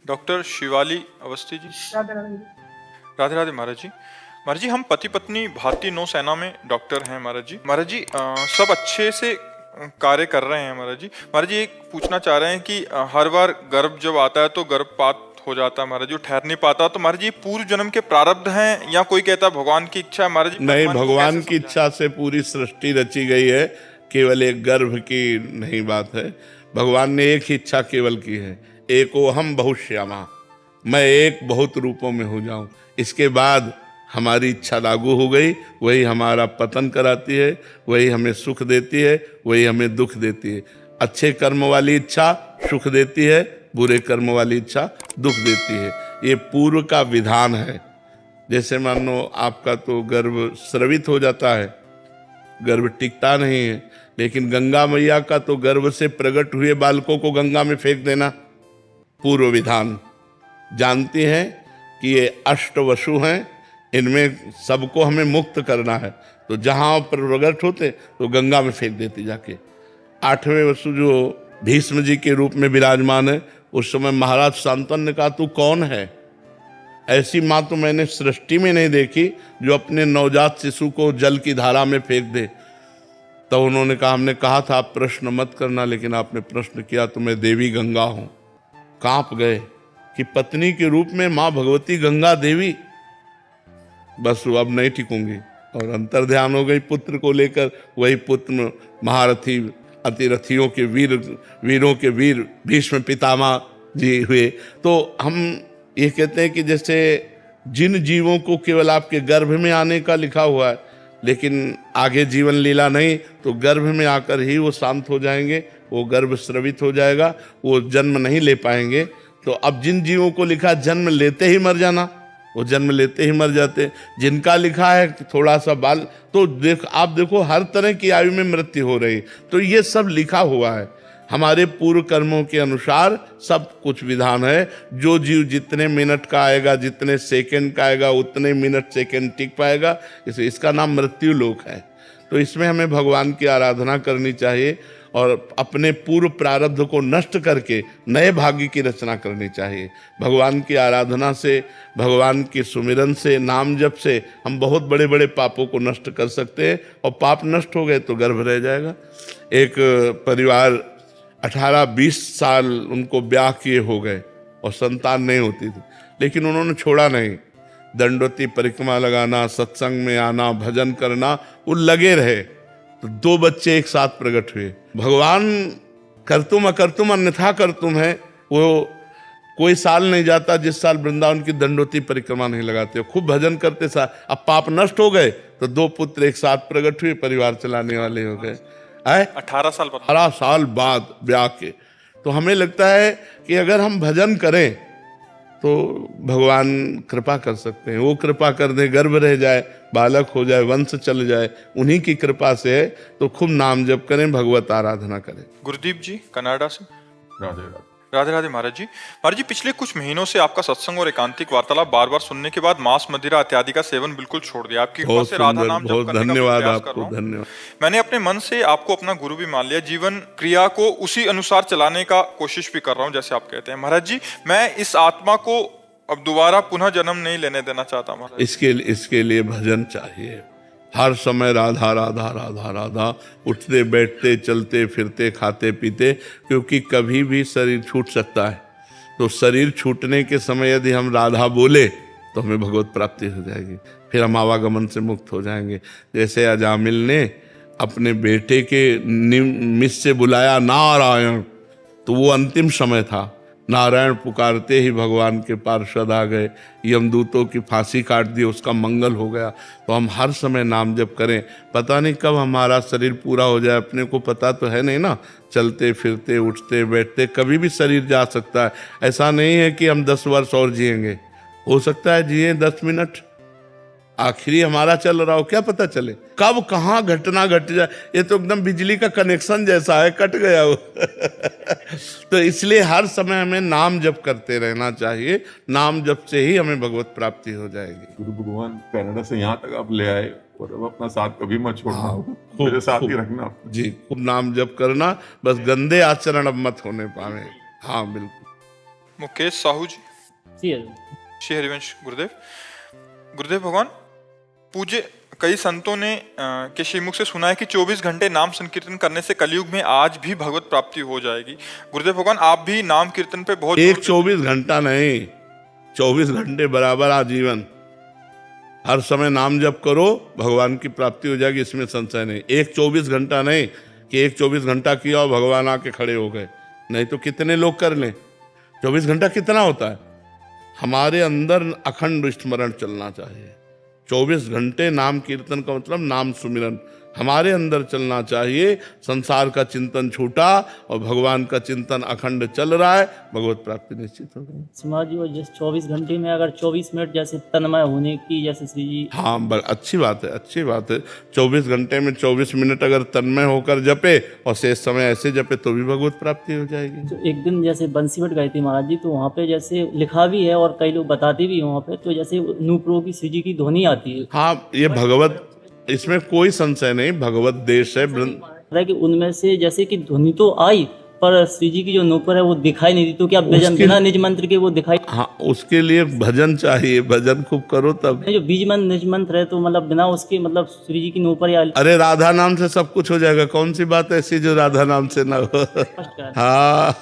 Doctor Shivali Awasthi ji. Radhe Radhe. Radhe Radhe महाराज जी। महाराज जी, हम पति पत्नी भारतीय नौसेना में डॉक्टर हैं महाराज जी। महाराज जी, सब अच्छे से कार्य कर रहे हैं महाराज जी। महाराज जी, एक पूछना चाह रहे हैं कि हर बार गर्भ जब आता है तो गर्भपात हो जाता है महाराज जी, ठहर नहीं पाता, तो महाराज जी पूर्व जन्म के प्रारब्ध हैं या कोई कहता है भगवान की इच्छा है महाराज जी? नहीं, भगवान की इच्छा से पूरी सृष्टि रची गई है, केवल एक गर्भ की नहीं बात है। भगवान ने एक ही इच्छा केवल की है, एको हम बहुश्यामा, मैं एक बहुत रूपों में हो जाऊं। इसके बाद हमारी इच्छा लागू हो गई, वही हमारा पतन कराती है, वही हमें सुख देती है, वही हमें दुख देती है। अच्छे कर्म वाली इच्छा सुख देती है, बुरे कर्म वाली इच्छा दुख देती है। ये पूर्व का विधान है। जैसे मान लो आपका तो गर्भ स्रवित हो जाता है, गर्भ टिकता नहीं है, लेकिन गंगा मैया का तो गर्भ से प्रकट हुए बालकों को गंगा में फेंक देना पूर्व विधान। जानती हैं कि ये अष्टवसु हैं, इनमें सबको हमें मुक्त करना है, तो जहां प्रकट होते तो गंगा में फेंक देती जाके। आठवें वसु जो भीष्म जी के रूप में विराजमान है, उस समय महाराज शांतनु ने कहा तू कौन है? ऐसी माँ तो मैंने सृष्टि में नहीं देखी जो अपने नवजात शिशु को जल की धारा में फेंक दे। तो उन्होंने कहा, हमने कहा था आप प्रश्न मत करना, लेकिन आपने प्रश्न किया तो मैं देवी गंगा हूं। कांप गए कि पत्नी के रूप में माँ भगवती गंगा देवी, बस वो अब नहीं टिकूंगी, और अंतर ध्यान हो गई पुत्र को लेकर। वही पुत्र महारथी अतिरथियों के वीरों के वीर भीष्म पितामह जी हुए। तो हम ये कहते हैं कि जैसे जिन जीवों को केवल आपके गर्भ में आने का लिखा हुआ है, लेकिन आगे जीवन लीला नहीं, तो गर्भ में आकर ही वो शांत हो जाएंगे, वो गर्भ स्रवित हो जाएगा, वो जन्म नहीं ले पाएंगे। तो अब जिन जीवों को लिखा जन्म लेते ही मर जाना, वो जन्म लेते ही मर जाते। जिनका लिखा है कि थोड़ा सा बाल, तो आप देखो हर तरह की आयु में मृत्यु हो रही। तो ये सब लिखा हुआ है, हमारे पूर्व कर्मों के अनुसार सब कुछ विधान है। जो जीव जितने मिनट का आएगा, जितने सेकंड का आएगा, उतने मिनट सेकंड टिक पाएगा। इसका नाम मृत्यु लोक है। तो इसमें हमें भगवान की आराधना करनी चाहिए और अपने पूर्व प्रारब्ध को नष्ट करके नए भाग्य की रचना करनी चाहिए। भगवान की आराधना से, भगवान के सुमिरन से, नाम जप से हम बहुत बड़े बड़े पापों को नष्ट कर सकते हैं, और पाप नष्ट हो गए तो गर्भ रह जाएगा। एक परिवार 18-20 साल उनको ब्याह किए हो गए और संतान नहीं होती थी, लेकिन उन्होंने छोड़ा नहीं। दंडवती परिक्रमा लगाना, सत्संग में आना, भजन करना, वो लगे रहे। तो 2 बच्चे एक साथ प्रकट हुए। भगवान करतुम अकर्तुम अन्यथा करतुम है। वो कोई साल नहीं जाता जिस साल वृंदावन की दंडवती परिक्रमा नहीं लगाते हो, खूब भजन करते साल। अब पाप नष्ट हो गए तो 2 पुत्र एक साथ प्रकट हुए, परिवार चलाने वाले हो गए। 18 साल बाद ब्याह के। तो हमें लगता है कि अगर हम भजन करें तो भगवान कृपा कर सकते हैं। वो कृपा कर दे, गर्भ रह जाए, बालक हो जाए, वंश चल जाए, उन्हीं की कृपा से है। तो खूब नाम जप करें, भगवत आराधना करें। गुरदीप जी कनाडा से। राधे राधे। राधे राधे महाराज जी। महाराज जी, पिछले कुछ महीनों से आपका सत्संग और एकांतिक वार्तालाप बार बार सुनने के बाद मांस मदिरा इत्यादि का सेवन बिल्कुल छोड़ दिया। आपकी कृपा से राधा नाम जप करने का धन्यवाद प्रयास कर आपको, रहा हूं। धन्यवाद। मैंने अपने मन से आपको अपना गुरु भी मान लिया, जीवन क्रिया को उसी अनुसार चलाने का कोशिश भी कर रहा हूं जैसे आप कहते हैं। महाराज जी, मैं इस आत्मा को अब दोबारा पुनः जन्म नहीं लेने देना चाहता महाराज। इसके लिए भजन चाहिए। हर समय राधा राधा राधा राधा, उठते बैठते चलते फिरते खाते पीते, क्योंकि कभी भी शरीर छूट सकता है। तो शरीर छूटने के समय यदि हम राधा बोले तो हमें भगवत प्राप्ति हो जाएगी, फिर हम आवागमन से मुक्त हो जाएंगे। जैसे अजामिल ने अपने बेटे के निमित्त से बुलाया नारायण, तो वो अंतिम समय था। नारायण पुकारते ही भगवान के पार्षद आ गए, यमदूतों की फांसी काट दी, उसका मंगल हो गया। तो हम हर समय नाम जप करें। पता नहीं कब हमारा शरीर पूरा हो जाए, अपने को पता तो है नहीं ना। चलते फिरते उठते बैठते कभी भी शरीर जा सकता है। ऐसा नहीं है कि हम 10 वर्ष और जिएंगे, हो सकता है जिए 10 मिनट। आखिरी हमारा चल रहा हो, क्या पता चले कब कहाँ घटना घट जाए। ये तो एकदम बिजली का कनेक्शन जैसा है, कट गया वो। तो इसलिए हर समय हमें नाम जप करते रहना चाहिए। नाम जप से ही हमें भगवत प्राप्ति हो जाएगी। गुरु भगवान कनाडा से यहाँ तक आप ले आए, और अब अपना साथ कभी मत छोड़ना, मेरे साथ ही रखना जी। खूब नाम जप करना, बस गंदे आचरण अब मत होने पावे। हाँ बिल्कुल। मुकेश साहू जी। जी श्री हरिवंश गुरुदेव। गुरुदेव भगवान, पूज्य कई संतों ने के श्रीमुख से सुना है कि 24 घंटे नाम संकीर्तन करने से कलयुग में आज भी भगवत प्राप्ति हो जाएगी। गुरुदेव भगवान, आप भी नाम कीर्तन पे बहुत एक 24 घंटा नहीं, 24 घंटे बराबर आजीवन, हर समय नाम जप करो, भगवान की प्राप्ति हो जाएगी, इसमें संशय नहीं। एक 24 घंटा नहीं कि एक 24 घंटा किया और भगवान आके खड़े हो गए, नहीं तो कितने लोग कर लें। 24 घंटा कितना होता है? हमारे अंदर अखंड स्मरण चलना चाहिए। 24 घंटे नाम कीर्तन का मतलब नाम सुमिरन हमारे अंदर चलना चाहिए। संसार का चिंतन छूटा और भगवान का चिंतन अखंड चल रहा है, भगवत प्राप्ति निश्चित हो गई। समाज जी, जैसे 24 घंटे में अगर 24 मिनट जैसे तन्मय होने की, जैसे श्री जी। हाँ, अच्छी बात है, अच्छी बात है। 24 घंटे में 24 मिनट अगर तन्मय होकर जपे और शेष समय ऐसे जपे तो भी भगवत प्राप्ति हो जाएगी। तो एक दिन जैसे बंसीमठ गए थे महाराज जी, तो वहाँ पे जैसे लिखा भी है और कई लोग बताते भी हैं वहाँ पे, तो जैसे नूपुरों की श्री जी की ध्वनि आती है। हाँ, ये भगवत, इसमें कोई संशय नहीं, भगवत देश है। कि उनमें से जैसे कि ध्वनि तो आई पर श्री जी की जो नूपुर है वो दिखाई नहीं दी, तो क्या बिना निज मंत्र के वो दिखाई? हाँ, उसके लिए भजन चाहिए, भजन खूब करो तब। जो बीज मंत्र निज मंत्र है तो मतलब बिना उसके मतलब श्री जी की नूपुर या अरे राधा नाम से सब कुछ हो जाएगा, कौन सी बात ऐसी जो राधा नाम से ना हो। हाँ।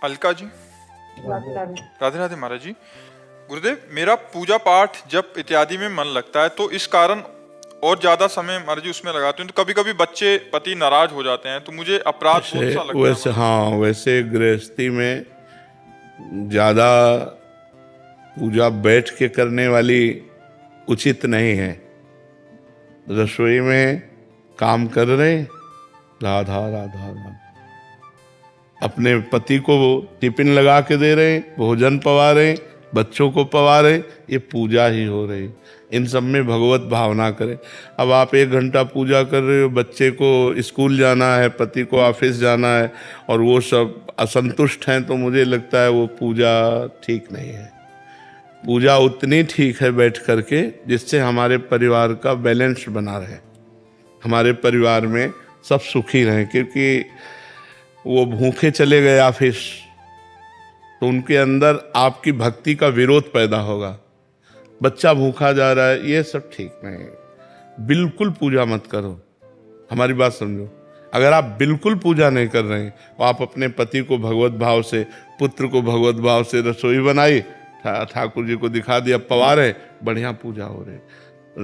अलका जी। राधे राधे महाराज जी। गुरुदेव, मेरा पूजा पाठ जप इत्यादि में मन लगता है, तो इस कारण और ज्यादा समय महाराज जी उसमें लगाते हैं, तो कभी कभी बच्चे पति नाराज हो जाते हैं, तो मुझे अपराध बहुत सा लगता वैसे है। हाँ, वैसे गृहस्थी में ज्यादा पूजा बैठ के करने वाली उचित नहीं है। रसोई में काम कर रहे, राधा राधा राधा, अपने पति को टिफिन लगा के दे रहे, भोजन पवा रहे, बच्चों को पवा रहे, ये पूजा ही हो रही। इन सब में भगवत भावना करें। अब आप 1 घंटा पूजा कर रहे हो, बच्चे को स्कूल जाना है, पति को ऑफिस जाना है और वो सब असंतुष्ट हैं, तो मुझे लगता है वो पूजा ठीक नहीं है। पूजा उतनी ठीक है बैठ करके जिससे हमारे परिवार का बैलेंस बना रहे, हमारे परिवार में सब सुखी रहें। क्योंकि वो भूखे चले गए ऑफिस तो उनके अंदर आपकी भक्ति का विरोध पैदा होगा। बच्चा भूखा जा रहा है, ये सब ठीक नहीं। बिल्कुल पूजा मत करो, हमारी बात समझो। अगर आप बिल्कुल पूजा नहीं कर रहे हैं तो आप अपने पति को भगवत भाव से, पुत्र को भगवत भाव से रसोई बनाई, ठाकुर जी को दिखा दिया, पवा रहे, बढ़िया पूजा हो रही।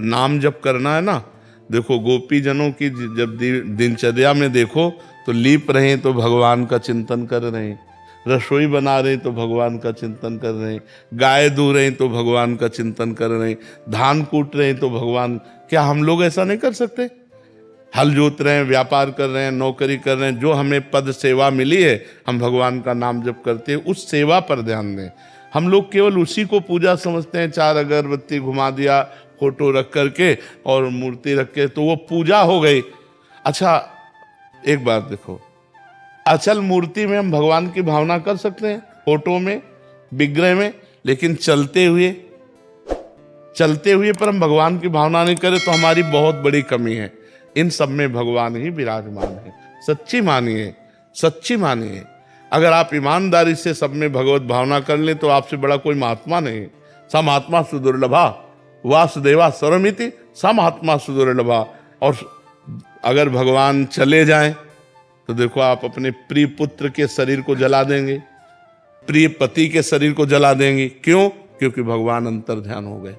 नाम जप करना है ना, देखो गोपी जनों की जब दिनचर्या में देखो तो लीप रहे तो भगवान का चिंतन कर रहे हैं, रसोई बना रहे तो भगवान का चिंतन कर रहे हैं, गाय दूह रहे तो भगवान का चिंतन कर रहे हैं, धान कूट रहे तो भगवान। क्या हम लोग ऐसा नहीं कर सकते? हल जोत रहे हैं, व्यापार कर रहे हैं, नौकरी कर रहे हैं, जो हमें पद सेवा मिली है हम भगवान का नाम जप करते हैं, उस सेवा पर ध्यान दें। हम लोग केवल उसी को पूजा समझते हैं, 4 अगरबत्ती घुमा दिया, फोटो रख करके और मूर्ति रख के, तो वो पूजा हो गई। अच्छा, एक बात देखो, अचल मूर्ति में हम भगवान की भावना कर सकते हैं, फोटो में, विग्रह में, लेकिन चलते हुए पर हम भगवान की भावना नहीं करें तो हमारी बहुत बड़ी कमी है। इन सब में भगवान ही विराजमान है। सच्ची मानिए। अगर आप ईमानदारी से सब में भगवत भावना कर लें तो आपसे बड़ा कोई महात्मा नहीं। स महात्मा सुदुर्लभा वासुदेवा सर्वमिति, स महात्मा सुदुर्लभा। और अगर भगवान चले जाएं तो देखो, आप अपने प्रिय पुत्र के शरीर को जला देंगे, प्रिय पति के शरीर को जला देंगे। क्यों? क्योंकि भगवान अंतर ध्यान हो गए।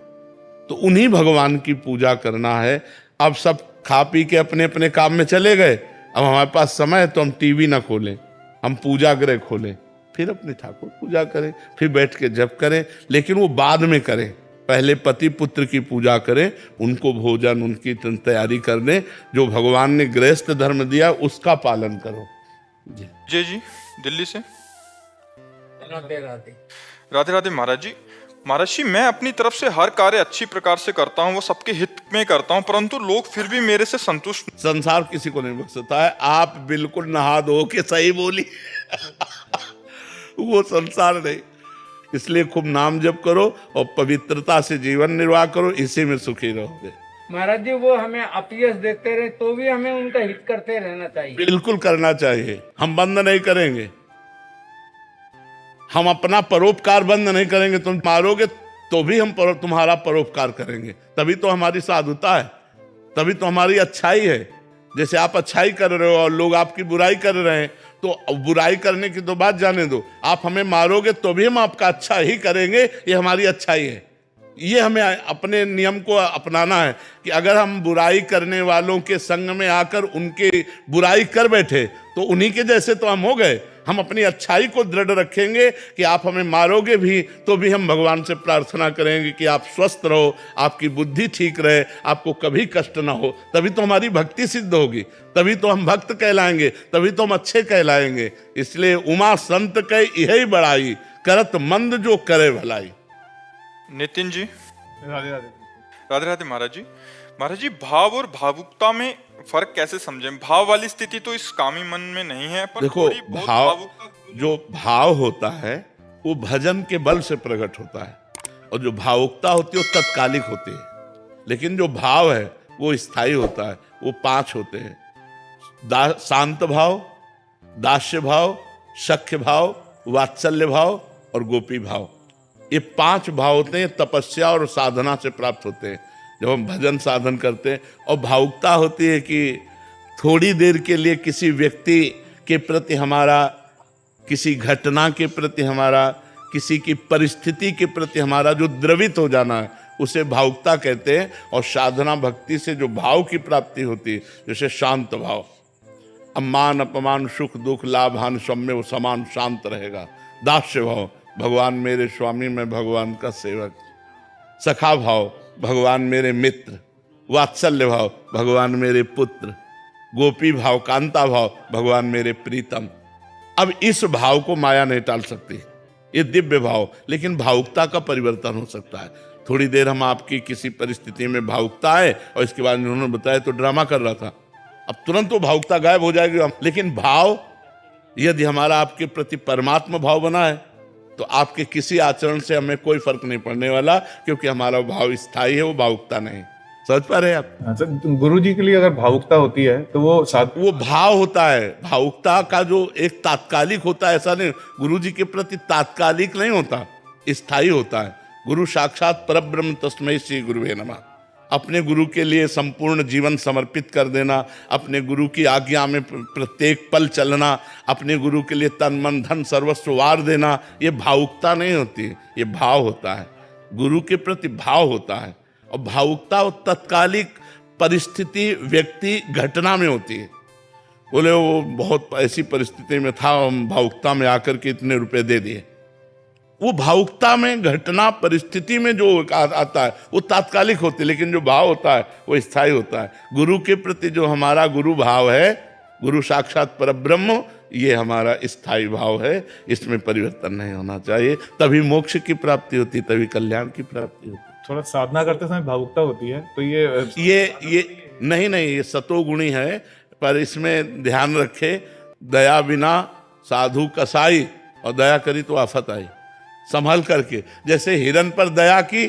तो उन्हीं भगवान की पूजा करना है। अब सब खा पी के अपने अपने काम में चले गए, अब हमारे पास समय है तो हम टीवी ना खोलें, हम पूजा गृह खोलें, फिर अपने ठाकुर पूजा करें, फिर बैठ के जप करें। लेकिन वो बाद में करें, पहले पति पुत्र की पूजा करें, उनको भोजन, उनकी तैयारी कर दें। जो भगवान ने गृहस्थ धर्म दिया उसका पालन करो। जय जी, दिल्ली से। राधे राधे। राधे राधे महाराज जी। महाराज जी, मैं अपनी तरफ से हर कार्य अच्छी प्रकार से करता हूँ, वो सबके हित में करता हूँ, परंतु लोग फिर भी मेरे से संतुष्ट। संसार किसी को नहीं बख्शता है। आप बिल्कुल नहा धो के सही बोली वो संसार नहीं। इसलिए खूब नाम जप करो और पवित्रता से जीवन निर्वाह करो, इसी में सुखी रहोगे। महाराज जी, वो हमें अपयश देते रहे तो भी हमें उनका हित करते रहना चाहिए। बिल्कुल करना चाहिए, हम बंद नहीं करेंगे। हम अपना परोपकार बंद नहीं करेंगे। तुम मारोगे तो भी हम तुम्हारा परोपकार करेंगे, तभी तो हमारी साधुता है, तभी तो हमारी अच्छाई है। जैसे आप अच्छाई कर रहे हो और लोग आपकी बुराई कर रहे हैं, तो बुराई करने की तो बात जाने दो, आप हमें मारोगे तो भी हम आपका अच्छा ही करेंगे, ये हमारी अच्छाई है। ये हमें अपने नियम को अपनाना है कि अगर हम बुराई करने वालों के संग में आकर उनके बुराई कर बैठे तो उन्हीं के जैसे तो हम हो गए। हम अपनी अच्छाई को दृढ़ रखेंगे कि आप हमें मारोगे भी तो भी हम भगवान से प्रार्थना करेंगे कि आप स्वस्थ रहो, आपकी बुद्धि ठीक रहे, आपको कभी कष्ट ना हो, तभी तो हमारी भक्ति सिद्ध होगी, तभी तो हम भक्त कहलाएंगे, तभी तो हम अच्छे कहलाएंगे। इसलिए उमा संत कह यही बड़ाई, करत मंद जो करे भलाई। नितिन जी। राधे राधे। राधे राधे महाराज जी। महाराज जी, भाव और भावुकता में फर्क कैसे समझें? भाव वाली स्थिति तो इस कामी मन में नहीं है, पर देखो, थोड़ी बहुत भाव भावुकता जो भाव होता है वो भजन के बल से प्रकट होता है, और जो भावुकता होती है वो तत्कालिक होती है। लेकिन जो भाव है वो स्थायी होता है। वो 5 होते हैं: शांत भाव, दास्य भाव, सख्य भाव, वात्सल्य भाव और गोपी भाव। ये 5 भाव होते हैं, तपस्या और साधना से प्राप्त होते हैं जब हम भजन साधन करते हैं। और भावुकता होती है कि थोड़ी देर के लिए किसी व्यक्ति के प्रति हमारा, किसी घटना के प्रति हमारा, किसी की परिस्थिति के प्रति हमारा जो द्रवित हो जाना है उसे भावुकता कहते हैं। और साधना भक्ति से जो भाव की प्राप्ति होती है, जैसे शांत भाव, अम्मान अपमान सुख दुख लाभ हानि सब में वो समान शांत रहेगा। दास्य भाव, भगवान मेरे स्वामी, मैं भगवान का सेवक। सखा भाव, भगवान मेरे मित्र। वात्सल्य भाव, भगवान मेरे पुत्र। गोपी भाव, कांता भाव, भगवान मेरे प्रीतम। अब इस भाव को माया नहीं टाल सकती, ये दिव्य भाव। लेकिन भावुकता का परिवर्तन हो सकता है। थोड़ी देर हम आपकी किसी परिस्थिति में भावुकता है और इसके बाद उन्होंने बताया तो ड्रामा कर रहा था, अब तुरंत वो भावुकता गायब हो जाएगी। लेकिन भाव यदि हमारा आपके प्रति परमात्मा भाव बना है तो आपके किसी आचरण से हमें कोई फर्क नहीं पड़ने वाला, क्योंकि हमारा भाव स्थायी है, वो भावुकता नहीं। समझ पा रहे हैं आप? अच्छा, गुरु जी के लिए अगर भावुकता होती है तो वो भाव होता है। भावुकता का जो एक तात्कालिक होता है, ऐसा नहीं, गुरु जी के प्रति तात्कालिक नहीं होता, स्थायी होता है। गुरु साक्षात परब्रह्म तस्मै श्री गुरुवे नमः। अपने गुरु के लिए संपूर्ण जीवन समर्पित कर देना, अपने गुरु की आज्ञा में प्रत्येक पल चलना, अपने गुरु के लिए तन मन धन सर्वस्व वार देना, ये भावुकता नहीं होती, ये भाव होता है। गुरु के प्रति भाव होता है। और भावुकता वो तत्कालिक परिस्थिति, व्यक्ति, घटना में होती है। बोले वो बहुत ऐसी परिस्थिति में था, हम भावुकता में आकर के इतने रुपए दे दिए। वो भावुकता में, घटना, परिस्थिति में जो आता है वो तात्कालिक होती है, लेकिन जो भाव होता है वो स्थायी होता है। गुरु के प्रति जो हमारा गुरु भाव है, गुरु साक्षात परब्रह्म, ये हमारा स्थायी भाव है, इसमें परिवर्तन नहीं होना चाहिए। तभी मोक्ष की प्राप्ति होती, तभी कल्याण की प्राप्ति होती। थोड़ा साधना करते समय भावुकता होती है तो ये नहीं, ये सतोगुणी है, पर इसमें ध्यान रखे, दया बिना साधु कसाई, और दया करी तो आफत आई। संभल करके, जैसे हिरन पर दया की,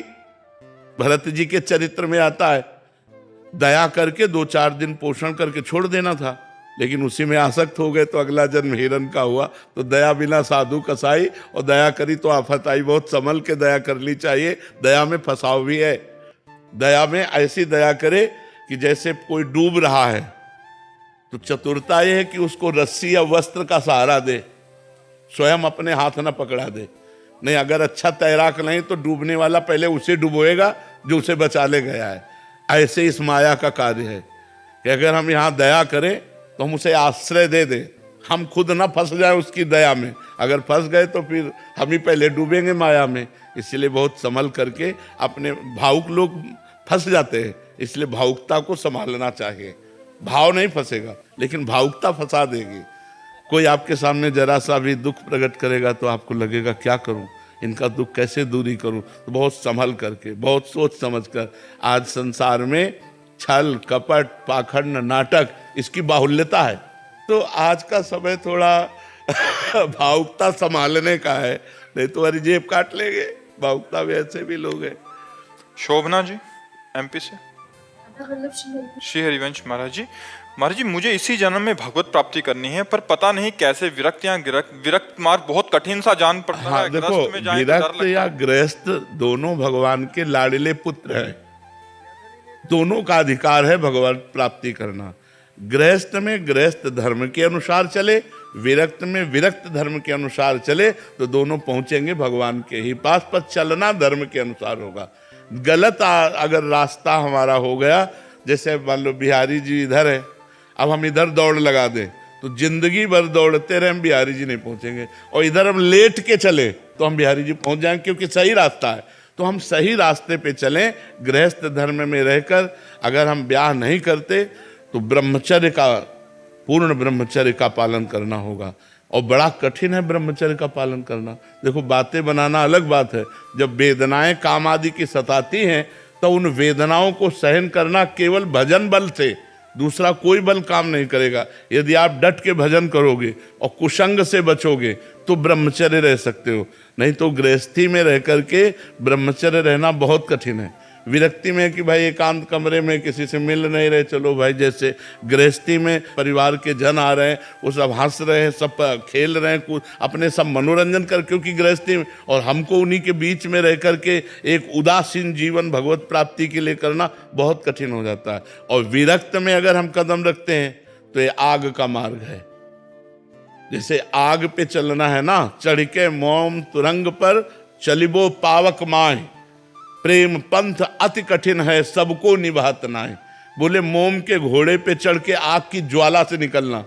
भरत जी के चरित्र में आता है, दया करके 2-4 दिन पोषण करके छोड़ देना था, लेकिन उसी में आसक्त हो गए तो अगला जन्म हिरन का हुआ। तो दया बिना साधु कसाई, और दया करी तो आफत आई। बहुत संभल के दया करनी चाहिए। दया में फंसाव भी है। दया में ऐसी दया करे कि जैसे कोई डूब रहा है तो चतुरता यह है कि उसको रस्सी या वस्त्र का सहारा दे, स्वयं अपने हाथ न पकड़ा दे। नहीं, अगर अच्छा तैराक नहीं तो डूबने वाला पहले उसे डुबोएगा जो उसे बचा ले गया है। ऐसे इस माया का कार्य है कि अगर हम यहाँ दया करें तो हम उसे आश्रय दे दें, हम खुद ना फंस जाए उसकी दया में। अगर फंस गए तो फिर हम ही पहले डूबेंगे माया में। इसलिए बहुत संभल करके, अपने भावुक लोग फंस जाते हैं, इसलिए भावुकता को संभालना चाहिए। भाव नहीं फंसेगा, लेकिन भावुकता फंसा देगी। कोई आपके सामने जरा सा भी दुख प्रकट करेगा तो आपको लगेगा क्या करूं, इनका दुख कैसे दूरी करूं। तो बहुत संभल करके, बहुत सोच समझ कर। आज संसार में छल, कपट, पाखंड, नाटक, इसकी बाहुल्यता है। तो आज का समय थोड़ा भावुकता संभालने का है, नहीं तो हमारी जेब काट लेंगे। भावुकता में ऐसे भी लोग हैं। शोभना जी, एमपी से। श्री हरिवंश महाराज जी, महाराज जी मुझे इसी जन्म में भगवत प्राप्ति करनी है, पर पता नहीं कैसे। विरक्त या विरक्त मार्ग बहुत कठिन सा जान पड़ता हाँ है। देखो, गृहस्थ में जाएं तो डर विरक्त लगता या है। गृहस्थ दोनों भगवान के लाडले पुत्र हैं। दोनों का अधिकार है भगवत प्राप्ति करना। गृहस्थ में गृहस्थ धर्म के अनुसार चले, विरक्त में विरक्त धर्म के अनुसार चले, तो दोनों पहुंचेंगे भगवान के ही पास। पर चलना धर्म के अनुसार होगा। गलत अगर रास्ता हमारा हो गया, जैसे मान लो बिहारी जी इधर है, अब हम इधर दौड़ लगा दें तो जिंदगी भर दौड़ते रहे, हम बिहारी जी नहीं पहुंचेंगे। और इधर हम लेट के चले तो हम बिहारी जी पहुंच जाएंगे, क्योंकि सही रास्ता है। तो हम सही रास्ते पे चलें। गृहस्थ धर्म में रहकर अगर हम ब्याह नहीं करते तो ब्रह्मचर्य का, पूर्ण ब्रह्मचर्य का पालन करना होगा। और बड़ा कठिन है ब्रह्मचर्य का पालन करना। देखो, बातें बनाना अलग बात है, जब वेदनाएं काम आदि की सताती हैं तो उन वेदनाओं को सहन करना केवल भजन बल से, दूसरा कोई बल काम नहीं करेगा। यदि आप डट के भजन करोगे और कुसंग से बचोगे तो ब्रह्मचर्य रह सकते हो, नहीं तो गृहस्थी में रह करके ब्रह्मचर्य रहना बहुत कठिन है। विरक्ति में कि भाई एकांत कमरे में किसी से मिल नहीं रहे, चलो भाई, जैसे गृहस्थी में परिवार के जन आ रहे हैं, वो सब हंस रहे हैं, सब खेल रहे हैं, अपने सब मनोरंजन कर, क्योंकि गृहस्थी में, और हमको उन्हीं के बीच में रह करके एक उदासीन जीवन भगवत प्राप्ति के लिए करना बहुत कठिन हो जाता है। और विरक्त में अगर हम कदम रखते हैं तो ये आग का मार्ग है। जैसे आग पे चलना है ना, चढ़ के मोम तुरंग पर चलिबो पावक माए, प्रेम पंथ अति कठिन है सबको निभात नाए। बोले मोम के घोड़े पे चढ़ के आग की ज्वाला से निकलना,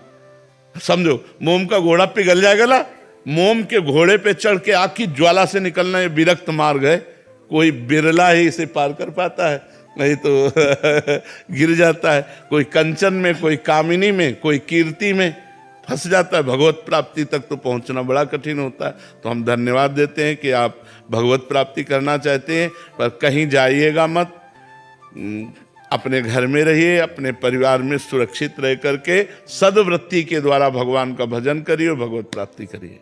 समझो मोम का घोड़ा पिघल जाएगा ना, मोम के घोड़े पे चढ़ के आग की ज्वाला से निकलना ये विरक्त मार्ग है। कोई बिरला ही इसे पार कर पाता है, नहीं तो गिर जाता है। कोई कंचन में, कोई कामिनी में, कोई कीर्ति में फंस जाता है। भगवत प्राप्ति तक तो पहुंचना बड़ा कठिन होता है। तो हम धन्यवाद देते हैं कि आप भगवत प्राप्ति करना चाहते हैं, पर कहीं जाइएगा मत, अपने घर में रहिए, अपने परिवार में सुरक्षित रह करके सद्वृत्ति के द्वारा भगवान का भजन करिए और भगवत प्राप्ति करिए।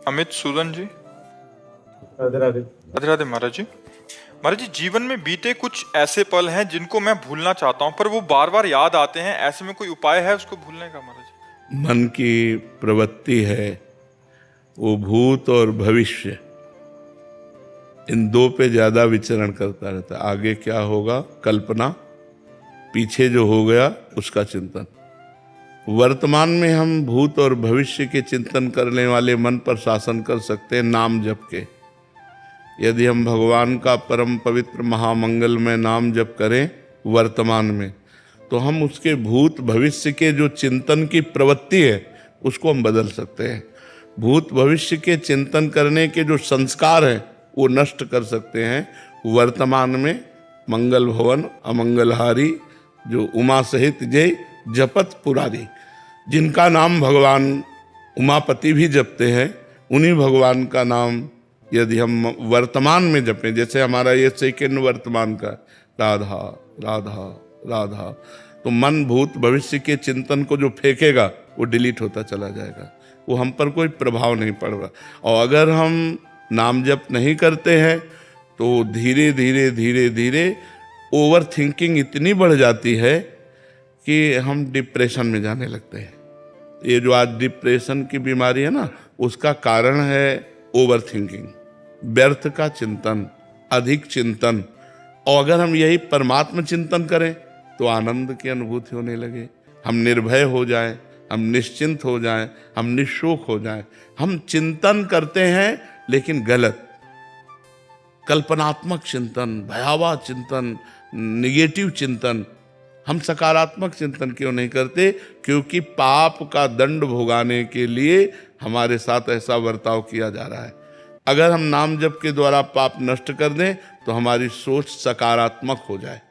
अमित सूदन जी, राधे राधे। राधे राधे महाराज जी। महाराज जी, जीवन में बीते कुछ ऐसे पल हैं जिनको मैं भूलना चाहता हूं, पर वो बार बार याद आते हैं। ऐसे में कोई उपाय है उसको भूलने का महाराज? मन की प्रवृत्ति है वो भूत और भविष्य, इन दो पे ज्यादा विचरण करता रहता है। आगे क्या होगा कल्पना, पीछे जो हो गया उसका चिंतन। वर्तमान में हम भूत और भविष्य के चिंतन करने वाले मन पर शासन कर सकते हैं नाम जप के। यदि हम भगवान का परम पवित्र महामंगलमय नाम जप करें वर्तमान में, तो हम उसके भूत भविष्य के जो चिंतन की प्रवृत्ति है उसको हम बदल सकते हैं। भूत भविष्य के चिंतन करने के जो संस्कार हैं वो नष्ट कर सकते हैं। वर्तमान में मंगल भवन अमंगलहारी, जो उमा सहित जय जपत पुरारी, जिनका नाम भगवान उमापति भी जपते हैं, उन्हीं भगवान का नाम यदि हम वर्तमान में जपें, जैसे हमारा ये सेकंड वर्तमान का राधा राधा राधा, तो मन भूत भविष्य के चिंतन को जो फेंकेगा वो डिलीट होता चला जाएगा, वो हम पर कोई प्रभाव नहीं पड़ेगा। और अगर हम नाम जप नहीं करते हैं तो धीरे धीरे धीरे धीरे ओवर थिंकिंग इतनी बढ़ जाती है कि हम डिप्रेशन में जाने लगते हैं। ये जो आज डिप्रेशन की बीमारी है ना, उसका कारण है ओवर थिंकिंग, व्यर्थ का चिंतन, अधिक चिंतन। और अगर हम यही परमात्मा चिंतन करें तो आनंद की अनुभूति होने लगे, हम निर्भय हो जाएं, हम निश्चिंत हो जाएं, हम निशोक हो जाएं। हम चिंतन करते हैं लेकिन गलत, कल्पनात्मक चिंतन, भयावह चिंतन, निगेटिव चिंतन। हम सकारात्मक चिंतन क्यों नहीं करते? क्योंकि पाप का दंड भुगाने के लिए हमारे साथ ऐसा बर्ताव किया जा रहा है। अगर हम नाम जप के द्वारा पाप नष्ट कर दें तो हमारी सोच सकारात्मक हो जाए,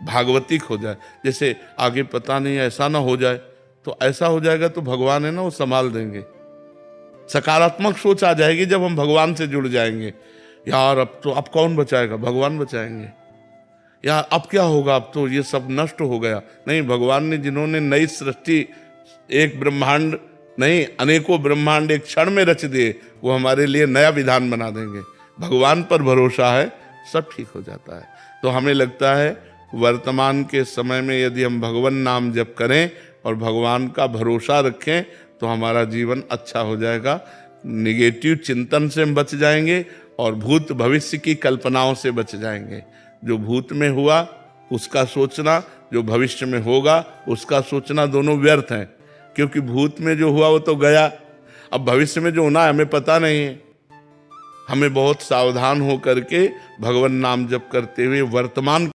भागवतिक हो जाए। जैसे आगे पता नहीं ऐसा ना हो जाए, तो ऐसा हो जाएगा तो भगवान है ना, वो संभाल देंगे। सकारात्मक सोच आ जाएगी जब हम भगवान से जुड़ जाएंगे। यार अब कौन बचाएगा? भगवान बचाएंगे। यार अब क्या होगा? अब तो ये सब नष्ट हो गया। नहीं, भगवान ने जिन्होंने नई सृष्टि, एक ब्रह्मांड नहीं अनेकों ब्रह्मांड एक क्षण में रच दिए, वो हमारे लिए नया विधान बना देंगे। भगवान पर भरोसा है, सब ठीक हो जाता है। तो हमें लगता है वर्तमान के समय में यदि हम भगवान नाम जप करें और भगवान का भरोसा रखें तो हमारा जीवन अच्छा हो जाएगा। निगेटिव चिंतन से हम बच जाएंगे और भूत भविष्य की कल्पनाओं से बच जाएंगे। जो भूत में हुआ उसका सोचना, जो भविष्य में होगा उसका सोचना, दोनों व्यर्थ हैं, क्योंकि भूत में जो हुआ वो तो गया। अब भविष्य में जो होना है हमें पता नहीं है। हमें बहुत सावधान हो करके भगवान नाम जप करते हुए वर्तमान